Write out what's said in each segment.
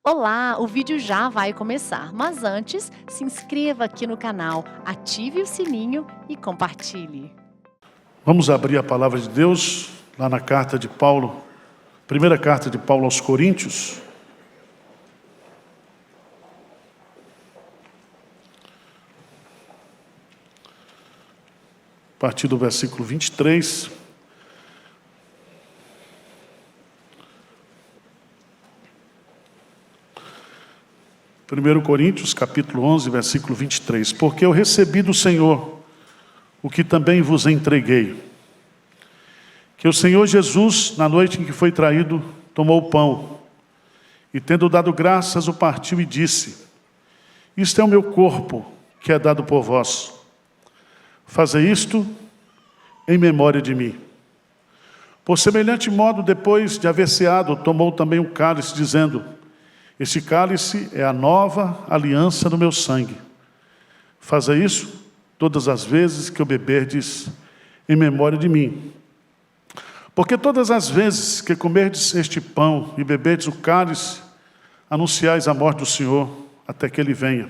Olá, o vídeo já vai começar, mas antes, se inscreva aqui no canal, ative o sininho e compartilhe. Vamos abrir a palavra de Deus lá na carta de Paulo, primeira carta de Paulo aos Coríntios. A partir do versículo 23. Primeiro Coríntios, capítulo 11, versículo 23. Porque eu recebi do Senhor o que também vos entreguei. Que o Senhor Jesus, na noite em que foi traído, tomou o pão e, tendo dado graças, o partiu e disse: isto é o meu corpo, que é dado por vós. Fazei isto em memória de mim. Por semelhante modo, depois de haver ceado, tomou também o cálice, dizendo: este cálice é a nova aliança no meu sangue. Fazei isso todas as vezes que o beberdes em memória de mim. Porque todas as vezes que comerdes este pão e beberdes o cálice, anunciais a morte do Senhor até que Ele venha.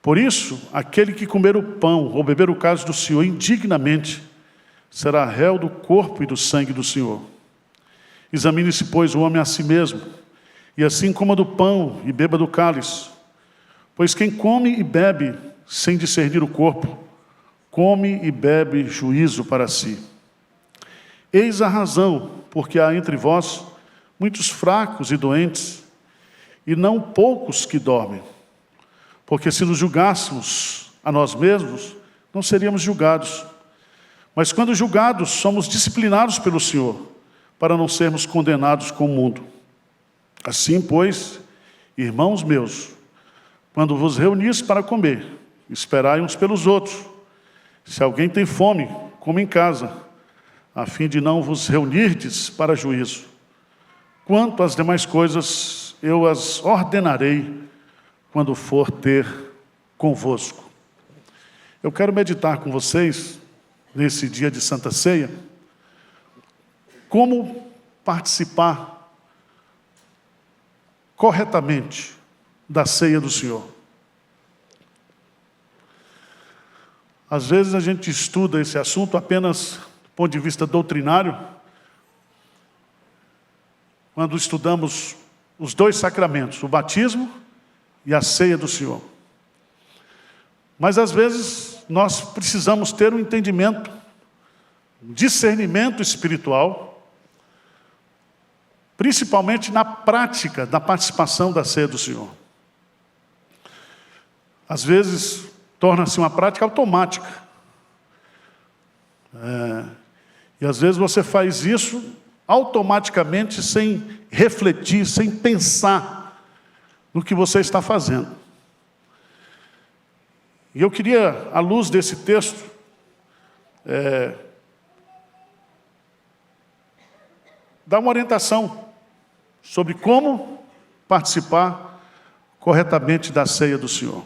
Por isso, aquele que comer o pão ou beber o cálice do Senhor indignamente, será réu do corpo e do sangue do Senhor. Examine-se, pois, o homem a si mesmo, e assim coma do pão e beba do cálice. Pois quem come e bebe sem discernir o corpo, come e bebe juízo para si. Eis a razão, porque há entre vós muitos fracos e doentes, e não poucos que dormem. Porque se nos julgássemos a nós mesmos, não seríamos julgados. Mas quando julgados, somos disciplinados pelo Senhor, para não sermos condenados com o mundo. Assim, pois, irmãos meus, quando vos reunis para comer, esperai uns pelos outros. Se alguém tem fome, coma em casa, a fim de não vos reunirdes para juízo. Quanto às demais coisas, eu as ordenarei quando for ter convosco. Eu quero meditar com vocês, nesse dia de Santa Ceia, como participar corretamente da ceia do Senhor. Às vezes a gente estuda esse assunto apenas do ponto de vista doutrinário, quando estudamos os dois sacramentos, o batismo e a ceia do Senhor. Mas às vezes nós precisamos ter um entendimento, um discernimento espiritual, principalmente na prática da participação da ceia do Senhor. Às vezes, torna-se uma prática automática. E às vezes você faz isso automaticamente, sem refletir, sem pensar no que você está fazendo. E eu queria, à luz desse texto, dar uma orientação sobre como participar corretamente da ceia do Senhor.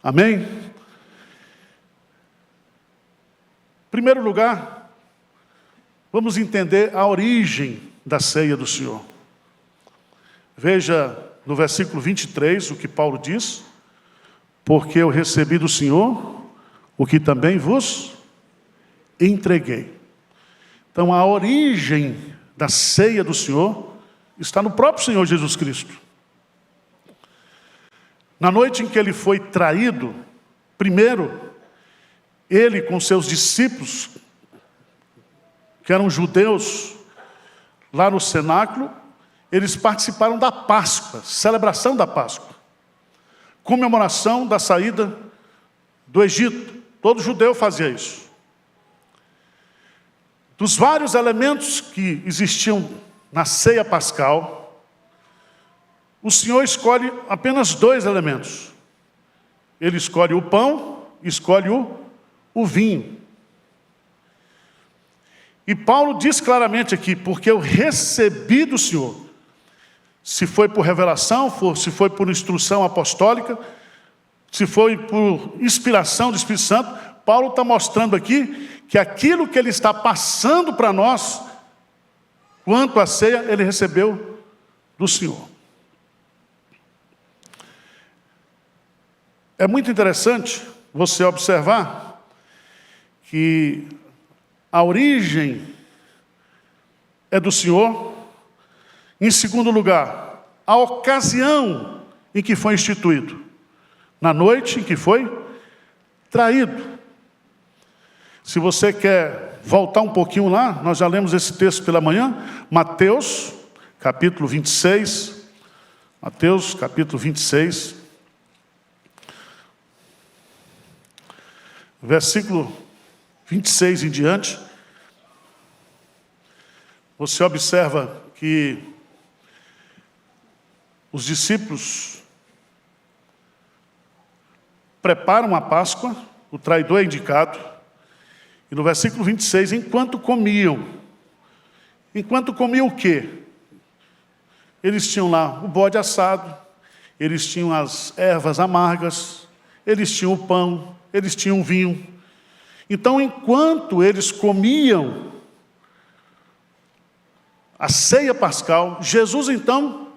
Amém? Em primeiro lugar, vamos entender a origem da ceia do Senhor. Veja no versículo 23 o que Paulo diz: porque eu recebi do Senhor o que também vos entreguei. Então, a origem da ceia do Senhor está no próprio Senhor Jesus Cristo. Na noite em que ele foi traído, primeiro, ele com seus discípulos, que eram judeus, lá no cenáculo, eles participaram da Páscoa, celebração da Páscoa, comemoração da saída do Egito. Todo judeu fazia isso. Dos vários elementos que existiam na ceia pascal, o Senhor escolhe apenas dois elementos. Ele escolhe o pão e escolhe o vinho. E Paulo diz claramente aqui: porque eu recebi do Senhor. Se foi por revelação, se foi por instrução apostólica, se foi por inspiração do Espírito Santo, Paulo está mostrando aqui que aquilo que ele está passando para nós, quanto à ceia, ele recebeu do Senhor. É muito interessante você observar que a origem é do Senhor. Em segundo lugar, a ocasião em que foi instituído, na noite em que foi traído. Se você quer voltar um pouquinho lá, nós já lemos esse texto pela manhã, Mateus, capítulo 26, Mateus, capítulo 26, versículo 26 em diante, você observa que os discípulos preparam a Páscoa, o traidor é indicado, e no versículo 26, enquanto comiam o quê? Eles tinham lá o bode assado, eles tinham as ervas amargas, eles tinham o pão, eles tinham o vinho. Então, enquanto eles comiam a ceia pascal, Jesus então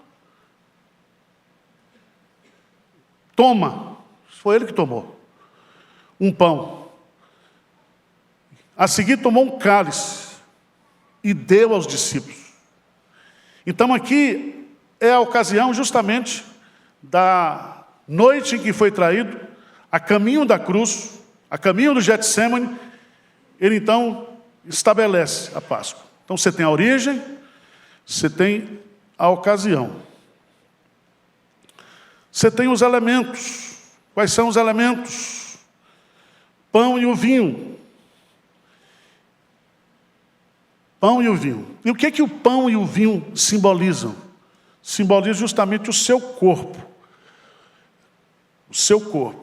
toma, foi ele que tomou, um pão. A seguir tomou um cálice e deu aos discípulos. Então aqui é a ocasião justamente da noite em que foi traído, a caminho da cruz, a caminho do Getsêmani, ele então estabelece a Páscoa. Então você tem a origem, você tem a ocasião. Você tem os elementos. Quais são os elementos? Pão e o vinho. Pão e o vinho. E o que o pão e o vinho simbolizam? Simbolizam justamente o seu corpo. O seu corpo.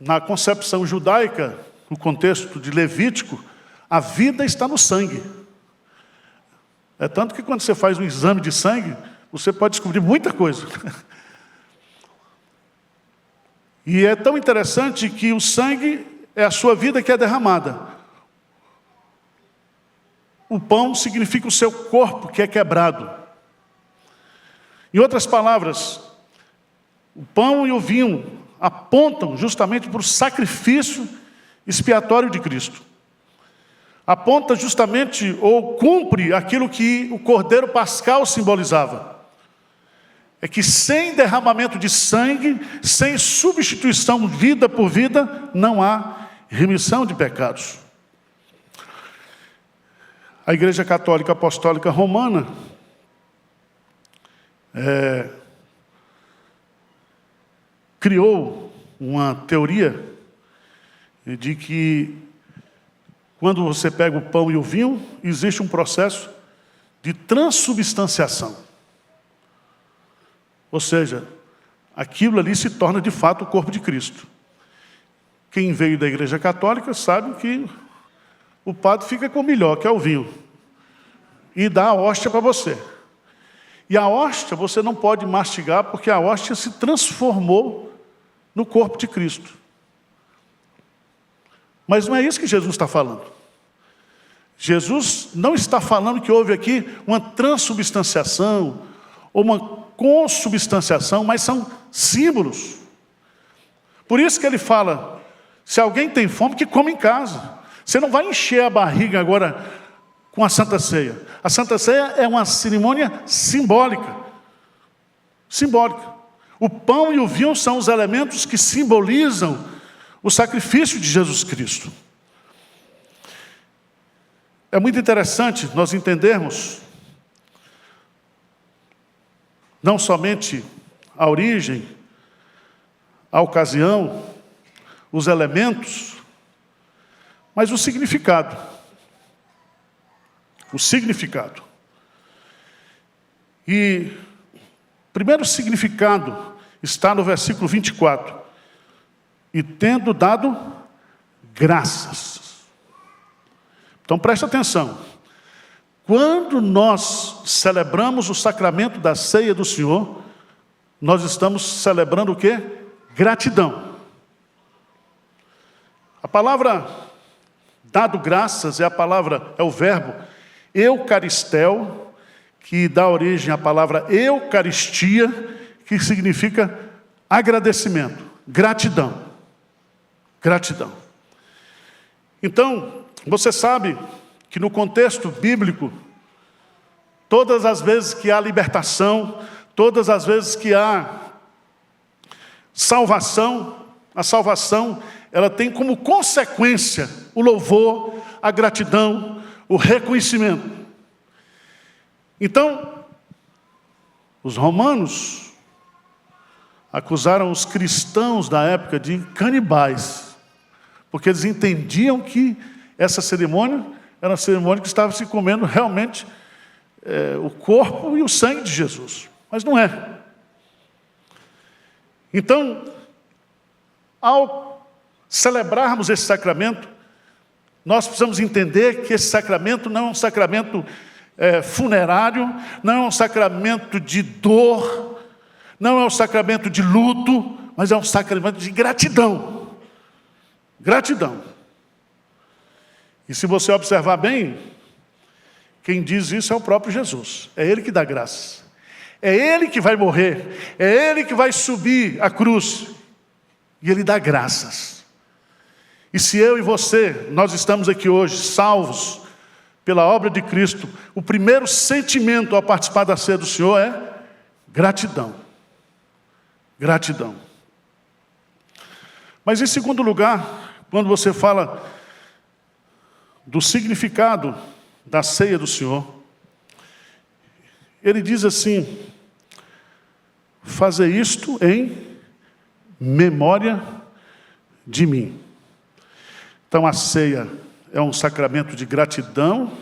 Na concepção judaica, no contexto de Levítico, a vida está no sangue. É tanto que quando você faz um exame de sangue, você pode descobrir muita coisa. E é tão interessante que o sangue é a sua vida que é derramada. O pão significa o seu corpo que é quebrado. Em outras palavras, o pão e o vinho apontam justamente para o sacrifício expiatório de Cristo. Aponta justamente, ou cumpre aquilo que o Cordeiro Pascal simbolizava. É que sem derramamento de sangue, sem substituição vida por vida, não há remissão de pecados. A Igreja Católica Apostólica Romana criou uma teoria de que quando você pega o pão e o vinho, existe um processo de transubstanciação. Ou seja, aquilo ali se torna de fato o corpo de Cristo. Quem veio da Igreja Católica sabe que o padre fica com o melhor, que é o vinho, e dá a hóstia para você. E a hóstia você não pode mastigar, porque a hóstia se transformou no corpo de Cristo. Mas não é isso que Jesus está falando. Jesus não está falando que houve aqui uma transubstanciação, ou uma consubstanciação, mas são símbolos. Por isso que ele fala, se alguém tem fome, que come em casa. Você não vai encher a barriga agora com a Santa Ceia. A Santa Ceia é uma cerimônia simbólica. Simbólica. O pão e o vinho são os elementos que simbolizam o sacrifício de Jesus Cristo. É muito interessante nós entendermos não somente a origem, a ocasião, os elementos, mas o significado. O significado. E o primeiro significado está no versículo 24. E tendo dado graças. Então preste atenção. Quando nós celebramos o sacramento da ceia do Senhor, nós estamos celebrando o quê? Gratidão. A palavra dado graças é o verbo eucaristel, que dá origem à palavra eucaristia, que significa agradecimento. gratidão. Gratidão. Então, você sabe que no contexto bíblico, todas as vezes que há libertação, todas as vezes que há salvação, a salvação, ela tem como consequência o louvor, a gratidão, o reconhecimento. Então, os romanos acusaram os cristãos da época de canibais, porque eles entendiam que essa cerimônia era uma cerimônia que estava se comendo realmente o corpo e o sangue de Jesus. Mas não é. Então, ao celebrarmos esse sacramento, nós precisamos entender que esse sacramento não é um sacramento funerário, não é um sacramento de dor, não é um sacramento de luto, mas é um sacramento de gratidão. Gratidão. E se você observar bem, quem diz isso é o próprio Jesus. É Ele que dá graça. É Ele que vai morrer. É Ele que vai subir a cruz. E Ele dá graças. E se eu e você, nós estamos aqui hoje, salvos pela obra de Cristo, o primeiro sentimento ao participar da ceia do Senhor é gratidão. Gratidão. Mas em segundo lugar, quando você fala do significado da ceia do Senhor, ele diz assim: fazer isto em memória de mim. Então a ceia é um sacramento de gratidão.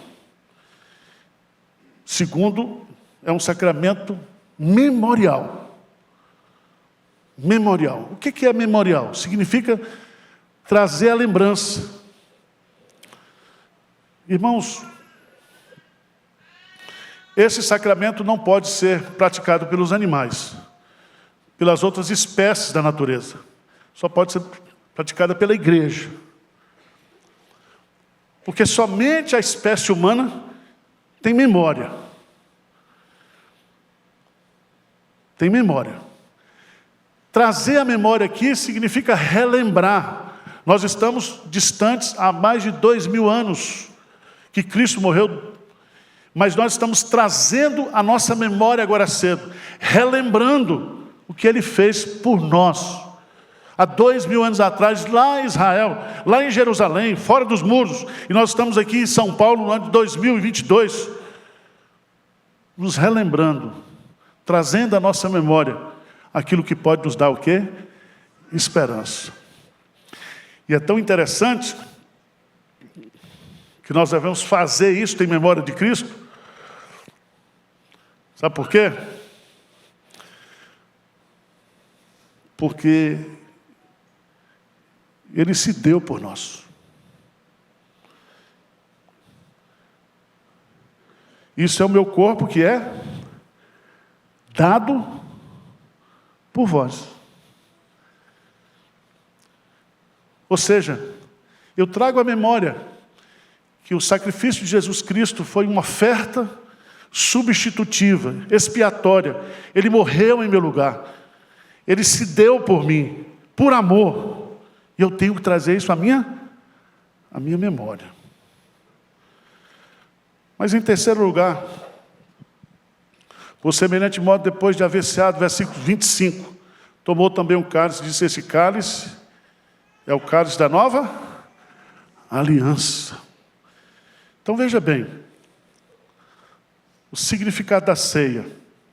Segundo, é um sacramento memorial. Memorial. O que é memorial? Significa trazer a lembrança. Irmãos, esse sacramento não pode ser praticado pelos animais, pelas outras espécies da natureza. Só pode ser praticada pela igreja. Porque somente a espécie humana tem memória. Tem memória. Trazer a memória aqui significa relembrar. Nós estamos distantes há mais de 2000 anos que Cristo morreu, mas nós estamos trazendo a nossa memória agora cedo, relembrando o que Ele fez por nós. Há 2000 anos atrás, lá em Israel, lá em Jerusalém, fora dos muros, e nós estamos aqui em São Paulo no ano de 2022, nos relembrando, trazendo à nossa memória aquilo que pode nos dar o quê? Esperança. E é tão interessante que nós devemos fazer isso em memória de Cristo. Sabe por quê? Porque Ele se deu por nós. Isso é o meu corpo que é dado por vós. Ou seja, eu trago à memória que o sacrifício de Jesus Cristo foi uma oferta substitutiva, expiatória. Ele morreu em meu lugar. Ele se deu por mim, por amor. E eu tenho que trazer isso à minha memória. Mas em terceiro lugar, por semelhante modo, depois de haver ceado, versículo 25, tomou também um cálice e disse: esse cálice é o cálice da nova aliança. Então veja bem, o significado da ceia: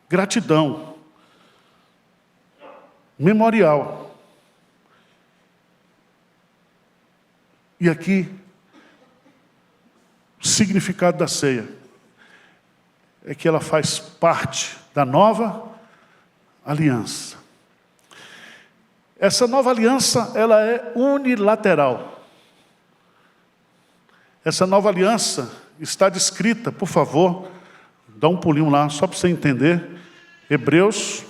gratidão, memorial. E aqui, o significado da ceia é que ela faz parte da nova aliança. Essa nova aliança, ela é unilateral. Essa nova aliança está descrita, por favor, dá um pulinho lá, só para você entender. Hebreus,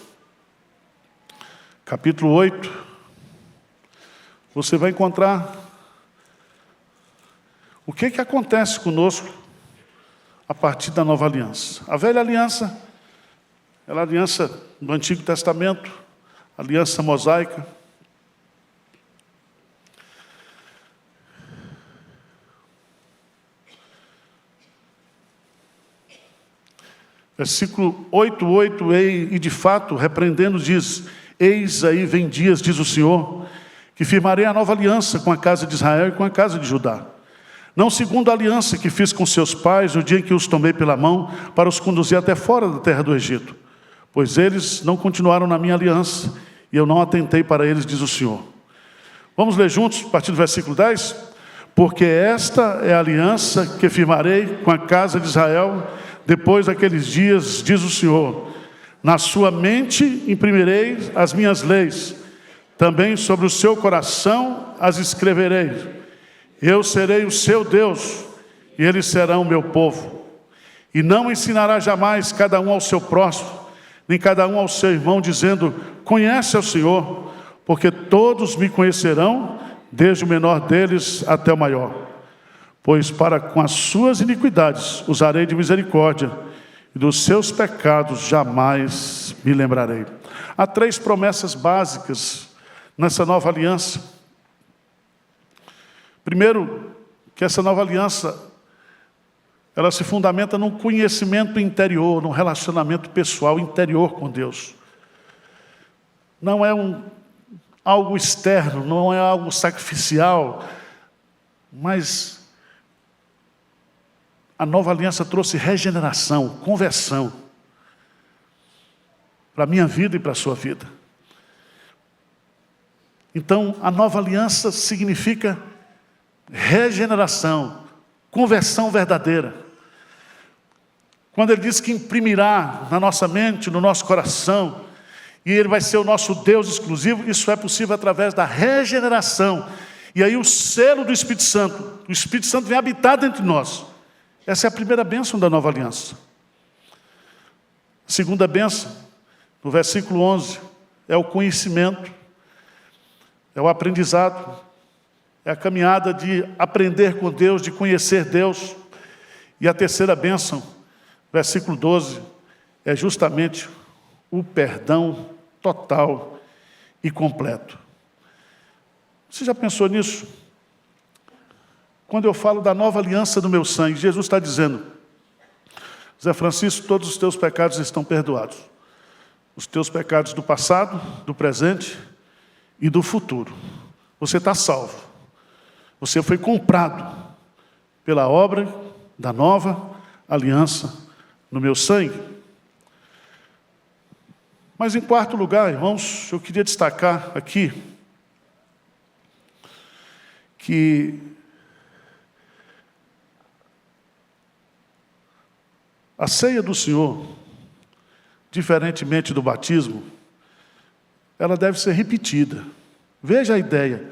capítulo 8. Você vai encontrar o que acontece conosco a partir da nova aliança. A velha aliança, ela é a aliança do Antigo Testamento, aliança mosaica. Versículo 8, e de fato, repreendendo, diz: eis aí vem dias, diz o Senhor, que firmarei a nova aliança com a casa de Israel e com a casa de Judá. Não segundo a aliança que fiz com seus pais, no dia em que os tomei pela mão, para os conduzir até fora da terra do Egito. Pois eles não continuaram na minha aliança, e eu não atentei para eles, diz o Senhor. Vamos ler juntos, a partir do versículo 10? Porque esta é a aliança que firmarei com a casa de Israel, depois daqueles dias, diz o Senhor. Na sua mente imprimirei as minhas leis, também sobre o seu coração as escreverei. Eu serei o seu Deus, e eles serão o meu povo. E não ensinará jamais cada um ao seu próximo, nem cada um ao seu irmão, dizendo: conhece ao Senhor, porque todos me conhecerão, desde o menor deles até o maior. Pois para com as suas iniquidades usarei de misericórdia, e dos seus pecados jamais me lembrarei. Há 3 promessas básicas nessa nova aliança. Primeiro, que essa nova aliança, ela se fundamenta num conhecimento interior, num relacionamento pessoal interior com Deus. Não é algo externo, não é algo sacrificial, mas a nova aliança trouxe regeneração, conversão, para a minha vida e para a sua vida. Então, a nova aliança significa regeneração, conversão verdadeira. Quando ele diz que imprimirá na nossa mente, no nosso coração, e ele vai ser o nosso Deus exclusivo, isso é possível através da regeneração. E aí o selo do Espírito Santo, o Espírito Santo vem habitar dentro de nós. Essa é a primeira bênção da nova aliança. A segunda bênção, no versículo 11, é o conhecimento, é o aprendizado, é a caminhada de aprender com Deus, de conhecer Deus. E a terceira bênção, versículo 12, é justamente o perdão total e completo. Você já pensou nisso? Quando eu falo da nova aliança do meu sangue, Jesus está dizendo: Zé Francisco, todos os teus pecados estão perdoados. Os teus pecados do passado, do presente e do futuro. Você está salvo. Você foi comprado pela obra da nova aliança no meu sangue. Mas em quarto lugar, irmãos, eu queria destacar aqui que a ceia do Senhor, diferentemente do batismo, ela deve ser repetida. Veja a ideia.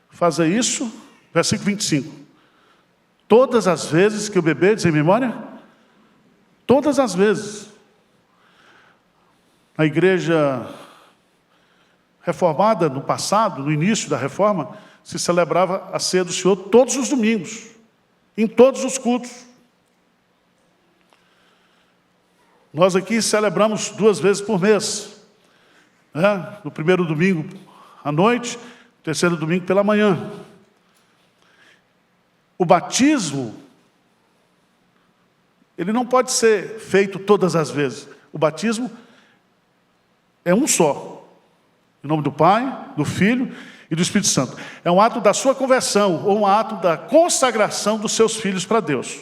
Fazer isso, versículo 25. Todas as vezes que eu beber, diz em memória? Todas as vezes. A igreja reformada, no passado, no início da reforma, se celebrava a ceia do Senhor todos os domingos, em todos os cultos. Nós aqui celebramos 2 vezes por mês, né? No primeiro domingo à noite, no terceiro domingo pela manhã. O batismo, ele não pode ser feito todas as vezes. O batismo é um só. Em nome do Pai, do Filho e do Espírito Santo. É um ato da sua conversão, ou um ato da consagração dos seus filhos para Deus.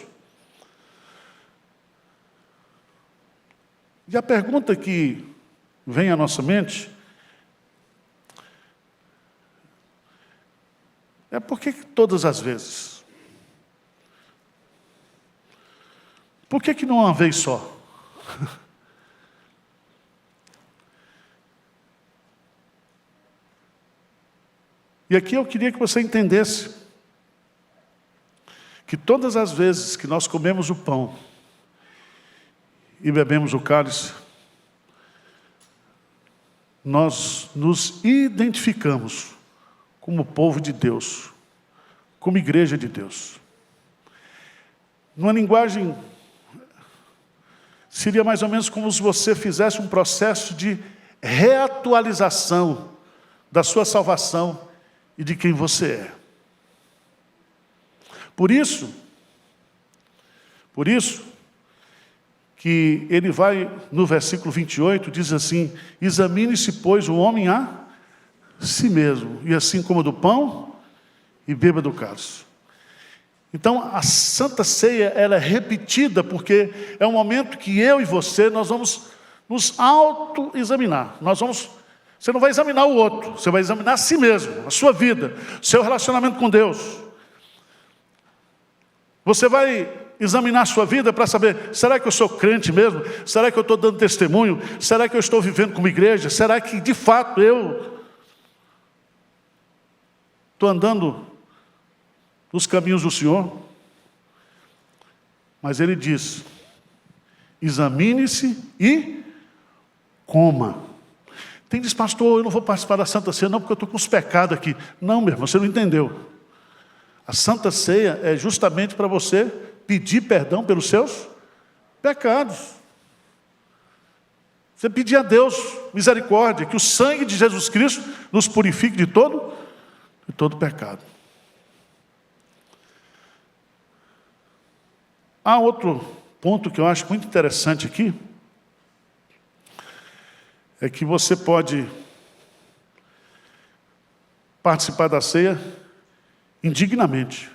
E a pergunta que vem à nossa mente é: por que todas as vezes? Por que não uma vez só? E aqui eu queria que você entendesse que todas as vezes que nós comemos o pão e bebemos o cálice, nós nos identificamos como povo de Deus, como igreja de Deus. Numa linguagem, seria mais ou menos como se você fizesse um processo de reatualização da sua salvação e de quem você é. Por isso que ele vai, no versículo 28, diz assim: examine-se, pois, o homem a si mesmo, e assim coma do pão e beba do cálice. Então, a Santa Ceia, ela é repetida, porque é um momento que eu e você, nós vamos nos auto-examinar. Você não vai examinar o outro, você vai examinar a si mesmo, a sua vida, seu relacionamento com Deus. Você vai examinar a sua vida para saber, será que eu sou crente mesmo? Será que eu estou dando testemunho? Será que eu estou vivendo como igreja? Será que, de fato, eu estou andando nos caminhos do Senhor? Mas ele diz: examine-se e coma. Tem diz, pastor, eu não vou participar da Santa Ceia não, porque eu estou com os pecados aqui. Não, meu irmão, você não entendeu. A Santa Ceia é justamente para você pedir perdão pelos seus pecados. Você pedir a Deus misericórdia, que o sangue de Jesus Cristo nos purifique de todo pecado. Há outro ponto que eu acho muito interessante aqui, é que você pode participar da ceia indignamente.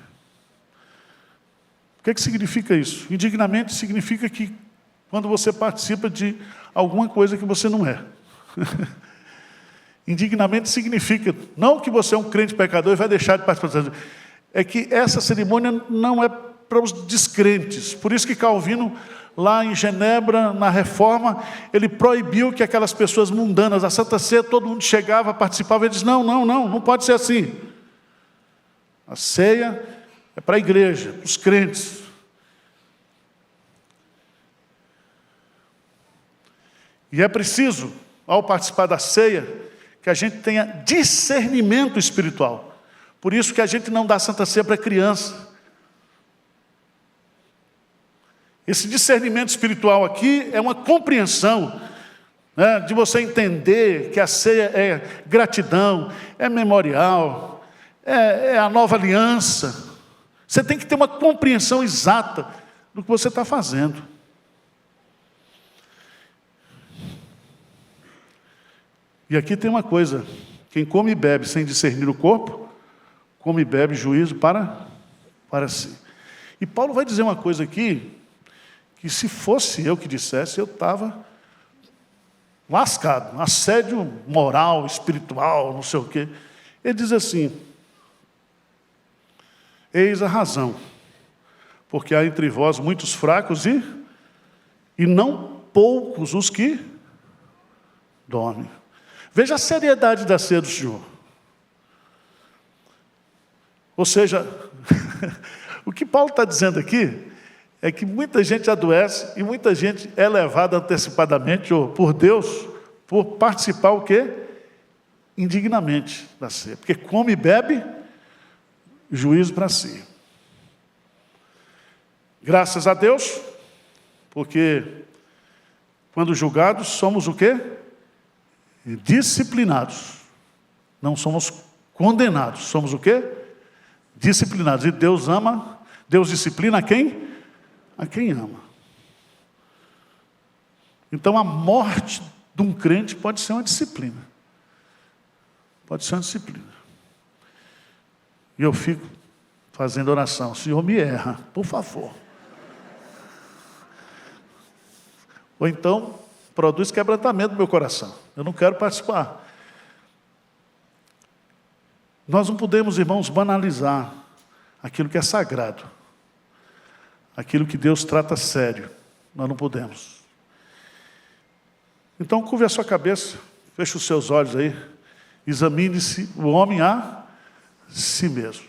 O que significa isso? Indignamente significa que quando você participa de alguma coisa que você não é. Indignamente significa, não que você é um crente pecador e vai deixar de participar, é que essa cerimônia não é para os descrentes. Por isso que Calvino, lá em Genebra, na Reforma, ele proibiu que aquelas pessoas mundanas, a Santa Ceia, todo mundo chegava, participava, ele disse, não pode ser assim. A ceia é para a igreja, para os crentes. E é preciso, ao participar da ceia, que a gente tenha discernimento espiritual. Por isso que a gente não dá Santa Ceia para criança. Esse discernimento espiritual aqui é uma compreensão, né, de você entender que a ceia é gratidão, é memorial, é a nova aliança. Você tem que ter uma compreensão exata do que você está fazendo. E aqui tem uma coisa: quem come e bebe sem discernir o corpo, come e bebe juízo para si. E Paulo vai dizer uma coisa aqui, que se fosse eu que dissesse, eu estava lascado, um assédio moral, espiritual, não sei o quê. Ele diz assim: eis a razão, porque há entre vós muitos fracos e não poucos os que dormem. Veja a seriedade da ceia do Senhor. Ou seja, o que Paulo está dizendo aqui é que muita gente adoece e muita gente é levada antecipadamente ou por Deus por participar o quê? Indignamente da ceia. Porque come e bebe, juízo para si. Graças a Deus, porque quando julgados somos o quê? Disciplinados. Não somos condenados, somos o quê? Disciplinados. E Deus ama, Deus disciplina quem? A quem ama. Então a morte de um crente pode ser uma disciplina. Pode ser uma disciplina. E eu fico fazendo oração: Senhor, me erra, por favor. Ou então, produz quebrantamento no meu coração. Eu não quero participar. Nós não podemos, irmãos, banalizar aquilo que é sagrado. Aquilo que Deus trata sério. Nós não podemos. Então, curve a sua cabeça, feche os seus olhos aí. Examine-se o homem a si mesmo.